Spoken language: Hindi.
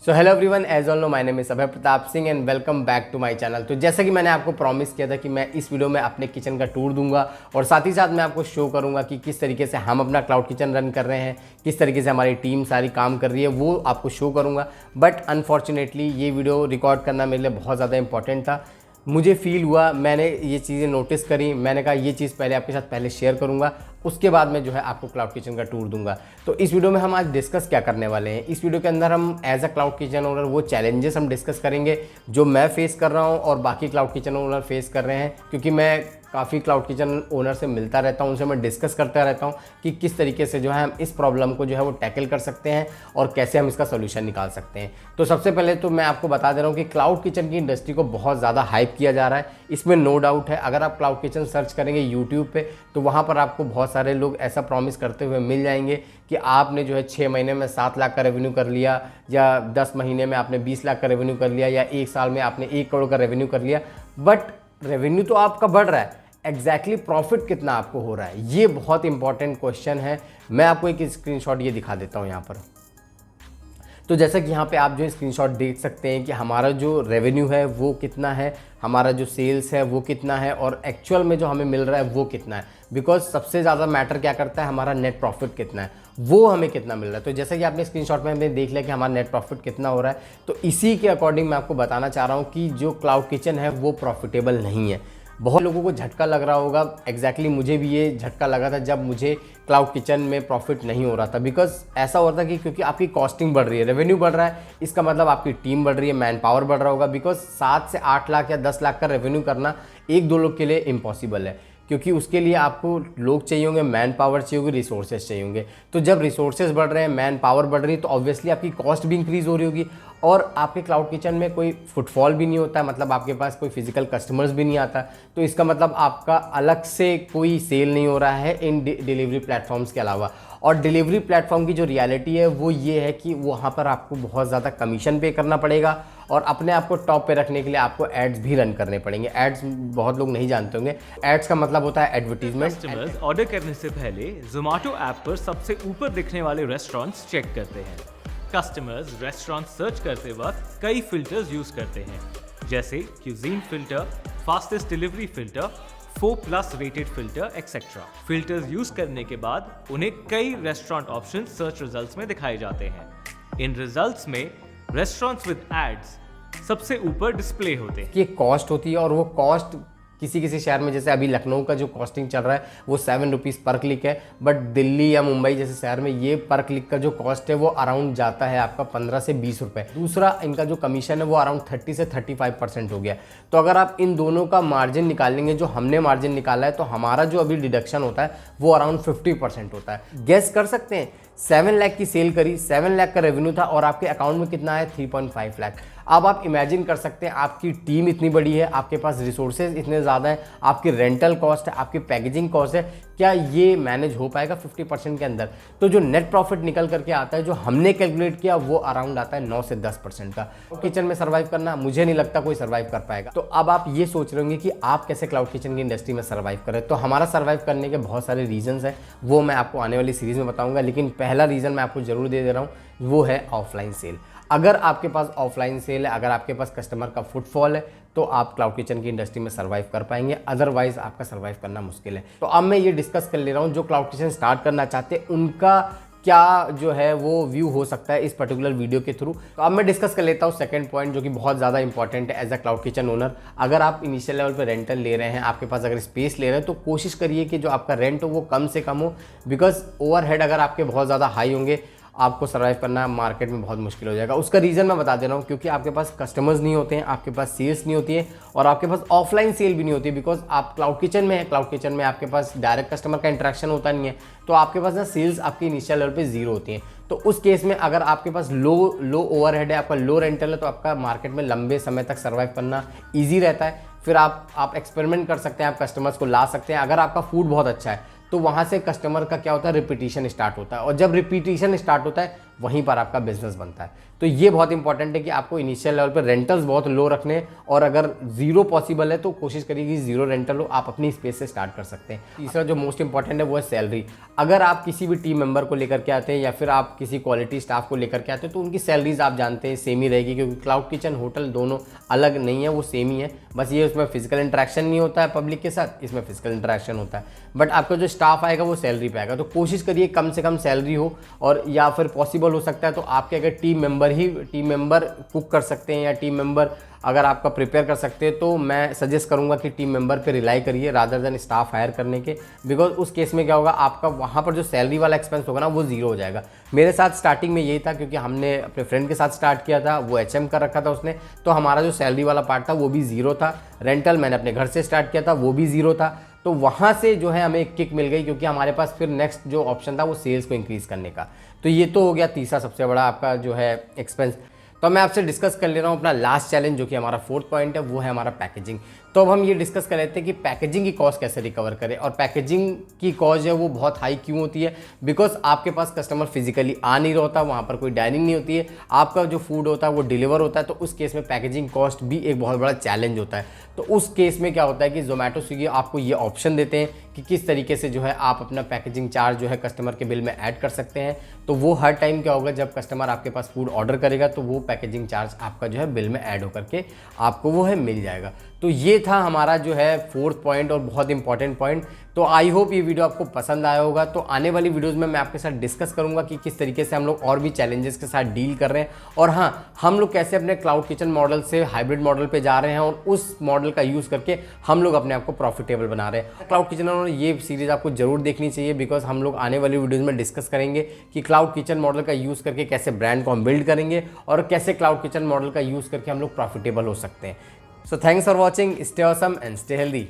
So hello everyone, as all know my name is Abhay Pratap Singh and welcome back to my channel. तो जैसा कि मैंने आपको प्रॉमिस किया था कि मैं इस वीडियो में अपने किचन का टूर दूंगा और साथ ही साथ मैं आपको शो करूंगा कि किस तरीके से हम अपना क्लाउड किचन रन कर रहे हैं, किस तरीके से हमारी टीम सारी काम कर रही है, वो आपको शो करूंगा। बट अनफॉर्चुनेटली ये वीडियो रिकॉर्ड करना मेरे लिए बहुत ज़्यादा इंपॉर्टेंट था। मुझे फील हुआ, मैंने ये चीज़ें नोटिस करी, मैंने कहा ये चीज़ पहले आपके साथ पहले शेयर करूंगा, उसके बाद मैं जो है आपको क्लाउड किचन का टूर दूंगा। तो इस वीडियो में हम आज डिस्कस क्या करने वाले हैं, इस वीडियो के अंदर हम as a cloud kitchen owner वो चैलेंजेस हम डिस्कस करेंगे जो मैं फेस कर रहा हूं और बाकी क्लाउड किचन ओनर फेस कर रहे हैं, क्योंकि मैं काफ़ी क्लाउड किचन ओनर से मिलता रहता हूं, उनसे मैं डिस्कस करता रहता हूं कि किस तरीके से जो है हम इस प्रॉब्लम को जो है वो टैकल कर सकते हैं और कैसे हम इसका सोल्यूशन निकाल सकते हैं। तो सबसे पहले तो मैं आपको बता दे रहा हूं कि क्लाउड किचन की इंडस्ट्री को बहुत ज़्यादा हाइप किया जा रहा है, इसमें नो डाउट है। अगर आप क्लाउड किचन सर्च करेंगे यूट्यूब पे तो वहाँ पर आपको बहुत सारे लोग ऐसा प्रॉमिस करते हुए मिल जाएंगे कि आपने जो है 6 महीने में 7 लाख का रेवेन्यू कर लिया, या 10 महीने में आपने 20 लाख का रेवेन्यू कर लिया, या 1 साल में आपने 1 करोड़ का रेवेन्यू कर लिया। बट रेवेन्यू तो आपका बढ़ रहा है, एग्जैक्टली प्रॉफिट कितना आपको हो रहा है, ये बहुत इंपॉर्टेंट क्वेश्चन है। मैं आपको एक स्क्रीनशॉट ये दिखा देता हूँ यहाँ पर। तो जैसा कि यहाँ पे आप जो स्क्रीनशॉट देख सकते हैं कि हमारा जो रेवेन्यू है वो कितना है, हमारा जो सेल्स है वो कितना है और एक्चुअल में जो हमें मिल रहा है वो कितना है। बिकॉज सबसे ज़्यादा मैटर क्या करता है, हमारा नेट प्रॉफिट कितना है, वो हमें कितना मिल रहा है। तो जैसा कि आपने स्क्रीनशॉट में हमने देख लिया कि हमारा नेट प्रॉफिट कितना हो रहा है, तो इसी के अकॉर्डिंग मैं आपको बताना चाह रहा हूँ कि जो क्लाउड किचन है वो प्रॉफिटेबल नहीं है। बहुत लोगों को झटका लग रहा होगा, एग्जैक्टली मुझे भी ये झटका लगा था जब मुझे क्लाउड किचन में प्रॉफिट नहीं हो रहा था। बिकॉज ऐसा हो रहा था कि क्योंकि आपकी कॉस्टिंग बढ़ रही है, रेवेन्यू बढ़ रहा है, इसका मतलब आपकी टीम बढ़ रही है, मैन पावर बढ़ रहा होगा। बिकॉज 7 से 8 लाख या 10 लाख का रेवेन्यू करना 1-2 लोग के लिए इम्पॉसिबल है, क्योंकि उसके लिए आपको लोग चाहिए होंगे, मैन पावर चाहिए होगी, रिसोर्सेज चाहिए होंगे। तो जब रिसोर्सेज बढ़ रहे हैं, मैन पावर बढ़ रही है, तो ऑब्वियसली आपकी कॉस्ट भी इंक्रीज़ हो रही होगी और आपके क्लाउड किचन में कोई फुटफॉल भी नहीं होता है, मतलब आपके पास कोई फिजिकल कस्टमर्स भी नहीं आता। तो इसका मतलब आपका अलग से कोई सेल नहीं हो रहा है इन डिलीवरी प्लेटफॉर्म्स के अलावा। और डिलीवरी प्लेटफॉर्म की जो रियलिटी है वो ये है कि वहाँ पर आपको बहुत ज़्यादा कमीशन पे करना पड़ेगा और अपने आप को टॉप पे रखने के लिए आपको एड्स भी रन करने पड़ेंगे। एड्स बहुत लोग नहीं जानते होंगे, एड्स का मतलब होता है एडवर्टीजमेंट। कस्टमर्स ऑर्डर करने से पहले Zomato ऐप पर सबसे ऊपर दिखने वाले रेस्टोरेंट्स चेक करते हैं। कस्टमर्स रेस्टोरेंट सर्च करते वक्त कई फिल्टर्स यूज करते हैं, जैसे cuisine filter, fastest delivery filter, 4+ rated filter etcetera. Filters use करने के बाद उन्हें कई रेस्टोरेंट ऑप्शन सर्च रिजल्ट्स में दिखाए जाते हैं। इन रिजल्ट्स में रेस्टोरेंट्स विद एड्स सबसे ऊपर डिस्प्ले होते हैं। ये कॉस्ट होती है और वो कॉस्ट किसी शहर में, जैसे अभी लखनऊ का जो कॉस्टिंग चल रहा है वो 7 रुपीज़ पर क्लिक है, बट दिल्ली या मुंबई जैसे शहर में ये पर क्लिक का जो कॉस्ट है वो अराउंड जाता है आपका 15 से 20 रुपये। दूसरा, इनका जो कमीशन है वो अराउंड 30 से 35% हो गया। तो अगर आप इन दोनों का मार्जिन निकालेंगे, जो हमने मार्जिन निकाला है, तो हमारा जो अभी डिडक्शन होता है वो अराउंड 50% होता है। गेस कर सकते हैं, 7 लाख की सेल करी, 7 लाख का रेवेन्यू था और आपके अकाउंट में कितना है, 3.5 लाख। अब आप इमेजिन कर सकते हैं, आपकी टीम इतनी बड़ी है, आपके पास रिसोर्सेज इतने ज़्यादा हैं, आपकी रेंटल कॉस्ट है, आपकी पैकेजिंग कॉस्ट है, क्या ये मैनेज हो पाएगा 50% के अंदर? तो जो नेट प्रॉफिट निकल करके आता है, जो हमने कैलकुलेट किया, वो अराउंड आता है 9 से 10% का। किचन में सर्वाइव करना, मुझे नहीं लगता कोई सर्वाइव कर पाएगा। तो अब आप ये सोच रहे होंगे कि आप कैसे क्लाउड किचन की इंडस्ट्री में सर्वाइव करें। तो हमारा सर्वाइव करने के बहुत सारे रीजंस हैं, वो मैं आपको आने वाली सीरीज में बताऊंगा। लेकिन पहला रीज़न मैं आपको जरूर दे रहा हूँ, वो है ऑफलाइन सेल। अगर आपके पास ऑफलाइन सेल है, अगर आपके पास कस्टमर का फुटफॉल है, तो आप क्लाउड किचन की इंडस्ट्री में सर्वाइव कर पाएंगे, अदरवाइज आपका सर्वाइव करना मुश्किल है। तो अब मैं ये डिस्कस कर ले रहा हूँ, जो क्लाउड किचन स्टार्ट करना चाहते हैं उनका क्या जो है वो व्यू हो सकता है इस पर्टिकुलर वीडियो के थ्रू। तो अब मैं डिस्कस कर लेता हूँ सेकंड पॉइंट, जो कि बहुत ज़्यादा इंपॉर्टेंट है as a cloud kitchen owner. अगर आप इनिशियल लेवल पे रेंटल ले रहे हैं, आपके पास अगर स्पेस ले रहे हैं, तो कोशिश करिए कि जो आपका रेंट हो वो कम से कम हो। बिकॉज ओवरहेड अगर आपके बहुत ज़्यादा हाई होंगे, आपको सर्वाइव करना मार्केट में बहुत मुश्किल हो जाएगा। उसका रीज़न मैं बता दे रहा हूँ, क्योंकि आपके पास कस्टमर्स नहीं होते हैं, आपके पास सेल्स नहीं होती है और आपके पास ऑफलाइन सेल भी नहीं होती है। बिकॉज आप क्लाउड किचन में है, क्लाउड किचन में आपके पास डायरेक्ट कस्टमर का इंटरेक्शन होता नहीं है, तो आपके पास ना सेल्स आपकी इनिशियल लेवल पे जीरो होती हैं। तो उस केस में अगर आपके पास लो ओवरहेड है, आपका लो रेंटल है, तो आपका मार्केट में लंबे समय तक सर्वाइव करना ईजी रहता है। फिर आप एक्सपेरिमेंट कर सकते हैं, आप कस्टमर्स को ला सकते हैं। अगर आपका फूड बहुत अच्छा है तो वहाँ से कस्टमर का क्या होता है, रिपीटिशन स्टार्ट होता है, और जब रिपीटिशन स्टार्ट होता है वहीं पर आपका बिजनेस बनता है। तो ये बहुत इंपॉर्टेंट है कि आपको इनिशियल लेवल पर रेंटल्स बहुत लो रखने, और अगर जीरो पॉसिबल है तो कोशिश करिए कि जीरो रेंटल हो, आप अपनी स्पेस से स्टार्ट कर सकते हैं। तीसरा जो मोस्ट इंपॉर्टेंट है वो है सैलरी। अगर आप किसी भी टीम मेंबर को लेकर के आते हैं या फिर आप किसी क्वालिटी स्टाफ को लेकर के आते हैं तो उनकी सैलरीज आप जानते हैं सेम ही रहेगी, क्योंकि क्लाउड किचन होटल दोनों अलग नहीं है, वो सेम ही है। बस ये उसमें फिजिकल इंटरेक्शन नहीं होता है पब्लिक के साथ, इसमें फिजिकल इंटरेक्शन होता है। बट आपका जो स्टाफ आएगा वो सैलरी पे आएगा, तो कोशिश करिए कम से कम सैलरी हो, और या फिर पॉसिबल हो सकता है तो आपके अगर टीम मेंबर कुक कर सकते हैं या टीम मेंबर अगर आपका प्रिपेयर कर सकते हैं, तो मैं सजेस्ट करूंगा कि टीम मेंबर पे रिलाई करिए रादर देन स्टाफ हायर करने के। बिकॉज उस केस में क्या होगा, आपका वहाँ पर जो सैलरी वाला एक्सपेंस होगा ना वो जीरो हो जाएगा। मेरे साथ स्टार्टिंग में यही था, क्योंकि हमने अपने फ्रेंड के साथ स्टार्ट किया था, वो HM कर रखा था उसने, तो हमारा जो सैलरी वाला पार्ट था वो भी जीरो था। रेंटल मैंने अपने घर से स्टार्ट किया था, वो भी जीरो था। तो वहाँ से जो है हमें एक किक मिल गई, क्योंकि हमारे पास फिर नेक्स्ट जो ऑप्शन था वो सेल्स को इंक्रीज़ करने का। तो ये तो हो गया तीसरा सबसे बड़ा आपका जो है एक्सपेंस। तो मैं आपसे डिस्कस कर ले रहा हूँ अपना लास्ट चैलेंज, जो कि हमारा 4th पॉइंट है, वो है हमारा पैकेजिंग। तो अब हम ये डिस्कस कर लेते हैं कि पैकेजिंग की कॉस्ट कैसे रिकवर करें। और पैकेजिंग की कॉस्ट है वो बहुत हाई क्यों होती है, बिकॉज आपके पास कस्टमर फिजिकली आ नहीं होता, वहाँ पर कोई डाइनिंग नहीं होती है, आपका जो फूड होता है वो डिलीवर होता है। तो उस केस में पैकेजिंग कॉस्ट भी एक बहुत बड़ा चैलेंज होता है। तो उस केस में क्या होता है कि जोमेटो स्विगी आपको ये ऑप्शन देते हैं कि किस तरीके से जो है आप अपना पैकेजिंग चार्ज जो है कस्टमर के बिल में ऐड कर सकते हैं। तो वो हर टाइम क्या होगा, जब कस्टमर आपके पास फूड ऑर्डर करेगा तो वो पैकेजिंग चार्ज आपका जो है बिल में ऐड होकर के आपको वो है मिल जाएगा। तो ये था हमारा जो है 4th पॉइंट और बहुत इंपॉर्टेंट पॉइंट। तो आई होप ये वीडियो आपको पसंद आया होगा। तो आने वाली वीडियोस में मैं आपके साथ डिस्कस करूंगा कि किस तरीके से हम लोग और भी चैलेंजेस के साथ डील कर रहे हैं, और हाँ, हम लोग कैसे अपने क्लाउड किचन मॉडल से हाइब्रिड मॉडल पे जा रहे हैं, और उस मॉडल का यूज़ करके हम लोग अपने आप को प्रॉफिटेबल बना रहे हैं। क्लाउड किचन और ये सीरीज़ आपको जरूर देखनी चाहिए, बिकॉज हम लोग आने वाली वीडियोज़ में डिस्कस करेंगे कि क्लाउड किचन मॉडल का यूज़ करके कैसे ब्रांड को हम बिल्ड करेंगे, और कैसे क्लाउड किचन मॉडल का यूज़ करके हम लोग प्रॉफिटेबल हो सकते हैं। So thanks for watching. Stay awesome and stay healthy.